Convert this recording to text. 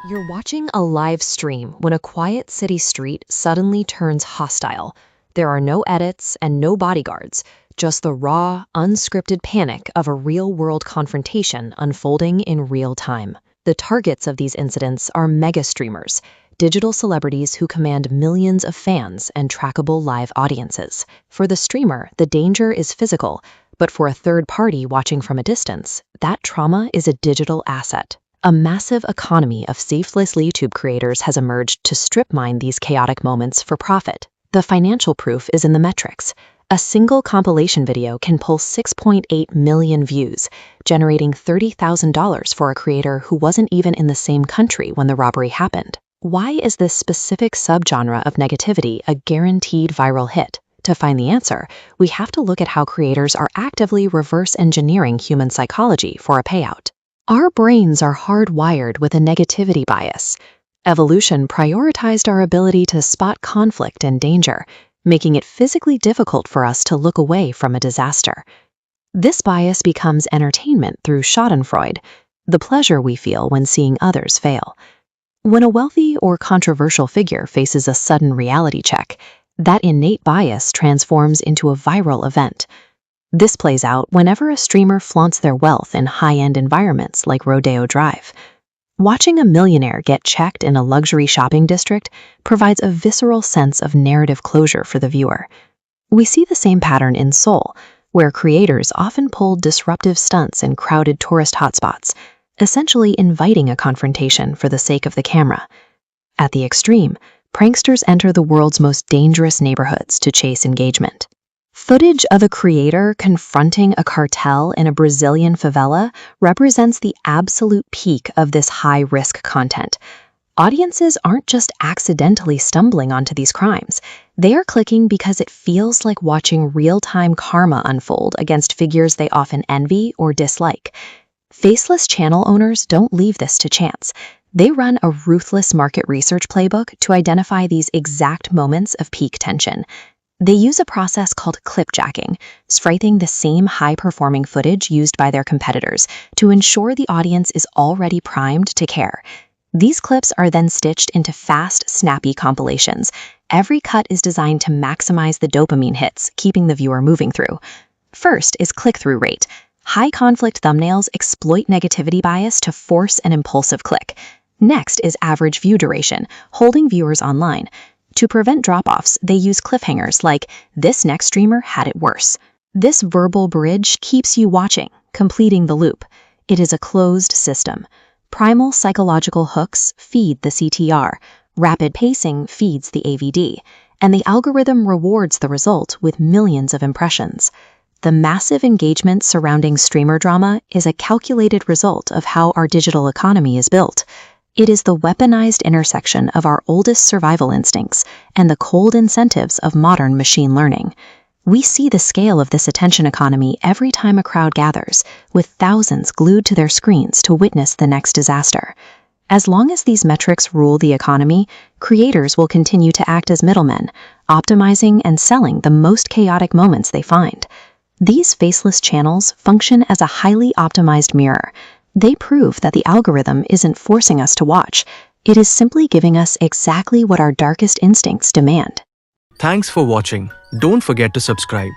You're watching a live stream when a quiet city street suddenly turns hostile. There are no edits and no bodyguards, just the raw, unscripted panic of a real-world confrontation unfolding in real time. The targets of these incidents are mega streamers, digital celebrities who command millions of fans and trackable live audiences. For the streamer, the danger is physical, but for a third party watching from a distance, that trauma is a digital asset. A massive economy of faceless YouTube creators has emerged to strip mine these chaotic moments for profit. The financial proof is in the metrics. A single compilation video can pull 6.8 million views, generating $30,000 for a creator who wasn't even in the same country when the robbery happened. Why is this specific subgenre of negativity a guaranteed viral hit? To find the answer, we have to look at how creators are actively reverse engineering human psychology for a payout. Our brains are hardwired with a negativity bias. Evolution prioritized our ability to spot conflict and danger, making it physically difficult for us to look away from a disaster. This bias becomes entertainment through schadenfreude, the pleasure we feel when seeing others fail. When a wealthy or controversial figure faces a sudden reality check, that innate bias transforms into a viral event. This plays out whenever a streamer flaunts their wealth in high-end environments like Rodeo Drive. Watching a millionaire get checked in a luxury shopping district provides a visceral sense of narrative closure for the viewer. We see the same pattern in Seoul, where creators often pull disruptive stunts in crowded tourist hotspots, essentially inviting a confrontation for the sake of the camera. At the extreme, pranksters enter the world's most dangerous neighborhoods to chase engagement. Footage of a creator confronting a cartel in a Brazilian favela represents the absolute peak of this high-risk content. Audiences aren't just accidentally stumbling onto these crimes. They are clicking because it feels like watching real-time karma unfold against figures they often envy or dislike. Faceless channel owners don't leave this to chance. They run a ruthless market research playbook to identify these exact moments of peak tension. They use a process called clipjacking, spriting the same high-performing footage used by their competitors to ensure the audience is already primed to care. These clips are then stitched into fast, snappy compilations. Every cut is designed to maximize the dopamine hits, keeping the viewer moving through. First is click-through rate. High-conflict thumbnails exploit negativity bias to force an impulsive click. Next is average view duration, holding viewers online. To prevent drop-offs, they use cliffhangers like, "This next streamer had it worse." This verbal bridge keeps you watching, completing the loop. It is a closed system. Primal psychological hooks feed the CTR, rapid pacing feeds the AVD, and the algorithm rewards the result with millions of impressions. The massive engagement surrounding streamer drama is a calculated result of how our digital economy is built. It is the weaponized intersection of our oldest survival instincts and the cold incentives of modern machine learning. We see the scale of this attention economy every time a crowd gathers, with thousands glued to their screens to witness the next disaster. As long as these metrics rule the economy, creators will continue to act as middlemen, optimizing and selling the most chaotic moments they find. These faceless channels function as a highly optimized mirror. They prove that the algorithm isn't forcing us to watch. It is simply giving us exactly what our darkest instincts demand. Thanks for watching. Don't forget to subscribe.